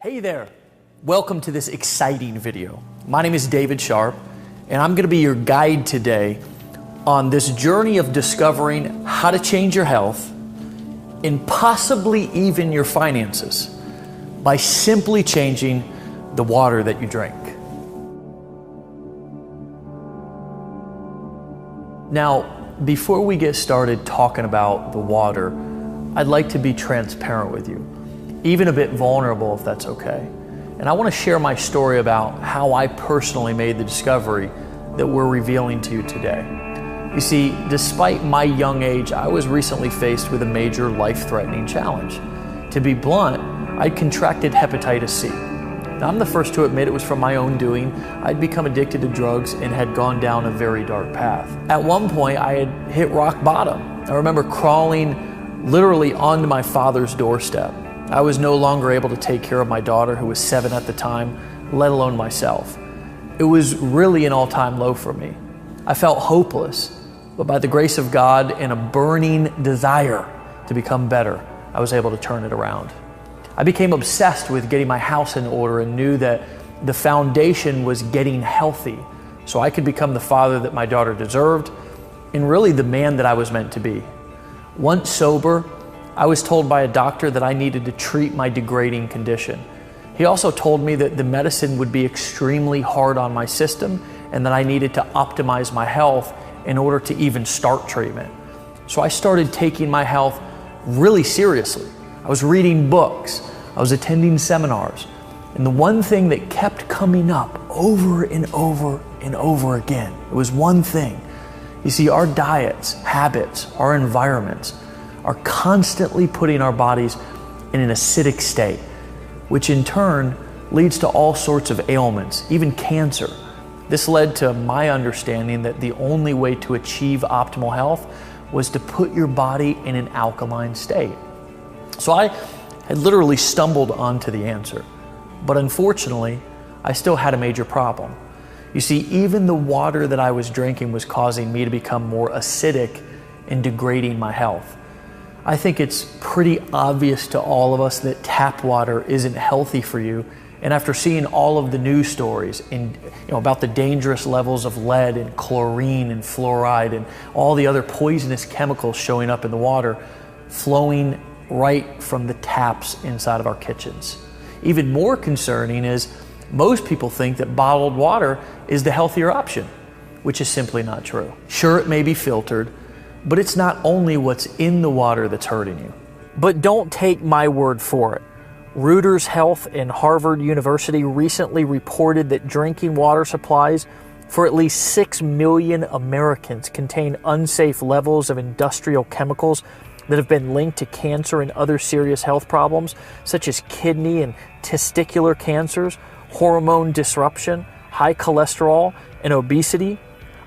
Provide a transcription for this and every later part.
Hey there, welcome to this exciting video. My name is David Sharp, and I'm going to be your guide today on this journey of discovering how to change your health and possibly even your finances by simply changing the water that you drink. Now, before we get started talking about the water, I'd like to be transparent with you, even a bit vulnerable if that's okay. And I want to share my story about how I personally made the discovery that we're revealing to you today. You see, despite my young age, I was recently faced with a major life-threatening challenge. To be blunt, I'd contracted hepatitis C. Now, I'm the first to admit it was from my own doing. I'd become addicted to drugs and had gone down a very dark path. At one point, I had hit rock bottom. I remember crawling literally onto my father's doorstep. I was no longer able to take care of my daughter, who was 7 at the time, let alone myself. It was really an all-time low for me. I felt hopeless, but by the grace of God and a burning desire to become better, I was able to turn it around. I became obsessed with getting my house in order and knew that the foundation was getting healthy so I could become the father that my daughter deserved and really the man that I was meant to be. Once sober, I was told by a doctor that I needed to treat my degrading condition. He also told me that the medicine would be extremely hard on my system and that I needed to optimize my health in order to even start treatment. So I started taking my health really seriously. I was reading books, I was attending seminars, and the one thing that kept coming up over and over and over again, it was one thing. You see, our diets, habits, our environments are constantly putting our bodies in an acidic state, which in turn leads to all sorts of ailments, even cancer. This led to my understanding that the only way to achieve optimal health was to put your body in an alkaline state. So I had literally stumbled onto the answer, but unfortunately, I still had a major problem. You see, even the water that I was drinking was causing me to become more acidic and degrading my health. I think it's pretty obvious to all of us that tap water isn't healthy for you. And after seeing all of the news stories about the dangerous levels of lead and chlorine and fluoride and all the other poisonous chemicals showing up in the water, flowing right from the taps inside of our kitchens. Even more concerning is most people think that bottled water is the healthier option, which is simply not true. Sure, it may be filtered, but it's not only what's in the water that's hurting you. But don't take my word for it. Reuters Health and Harvard University recently reported that drinking water supplies for at least 6 million Americans contain unsafe levels of industrial chemicals that have been linked to cancer and other serious health problems, such as kidney and testicular cancers, hormone disruption, high cholesterol, and obesity.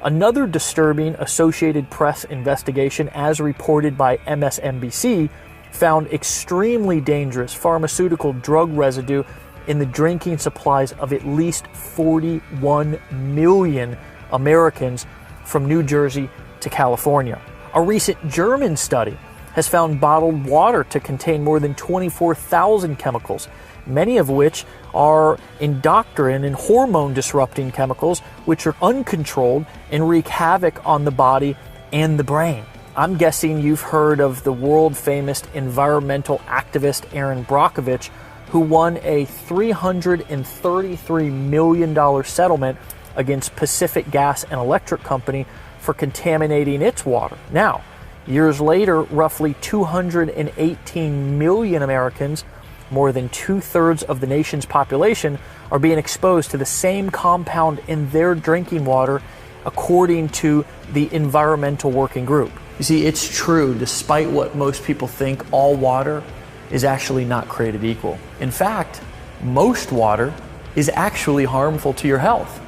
Another disturbing Associated Press investigation, as reported by MSNBC, found extremely dangerous pharmaceutical drug residue in the drinking supplies of at least 41 million Americans from New Jersey to California. A recent German study has found bottled water to contain more than 24,000 chemicals, many of which are endocrine and hormone-disrupting chemicals, which are uncontrolled and wreak havoc on the body and the brain. I'm guessing you've heard of the world-famous environmental activist Erin Brockovich, who won a $333 million settlement against Pacific Gas and Electric Company for contaminating its water. Now, years later, roughly 218 million Americans, more than 2/3 of the nation's population, are being exposed to the same compound in their drinking water, according to the Environmental Working Group. You see, it's true, despite what most people think, all water is actually not created equal. In fact, most water is actually harmful to your health.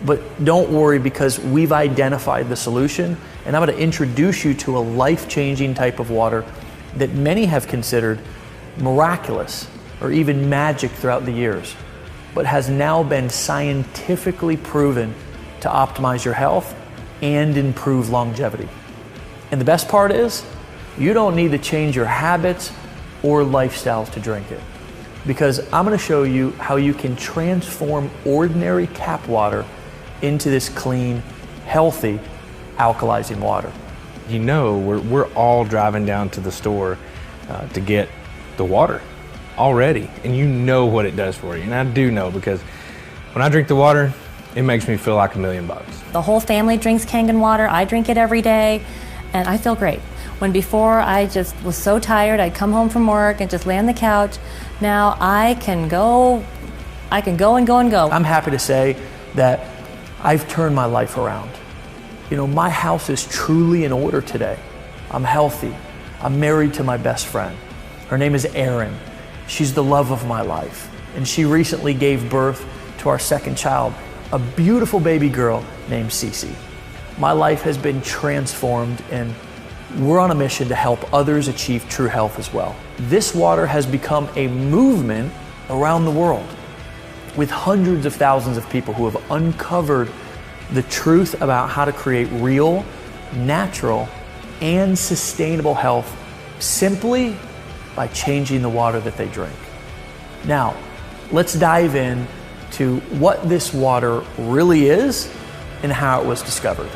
But don't worry, because we've identified the solution, and I'm going to introduce you to a life-changing type of water that many have considered miraculous or even magic throughout the years, but has now been scientifically proven to optimize your health and improve longevity. And the best part is, you don't need to change your habits or lifestyles to drink it. because I'm going to show you how you can transform ordinary tap water into this clean, healthy, alkalizing water. You know, we're all driving down to the store to get the water already, and you know what it does for you. And I do know, because when I drink the water, it makes me feel like $1,000,000. The whole family drinks Kangen water. I drink it every day, and I feel great. When before I just was so tired, I'd come home from work and just lay on the couch. Now I can go and go and go. I'm happy to say that I've turned my life around. You know, my house is truly in order today. I'm healthy. I'm married to my best friend. Her name is Erin. She's the love of my life. And she recently gave birth to our second child, a beautiful baby girl named Cece. My life has been transformed, and we're on a mission to help others achieve true health as well. This water has become a movement around the world, with hundreds of thousands of people who have uncovered the truth about how to create real, natural, and sustainable health simply by changing the water that they drink. Now, let's dive in to what this water really is and how it was discovered.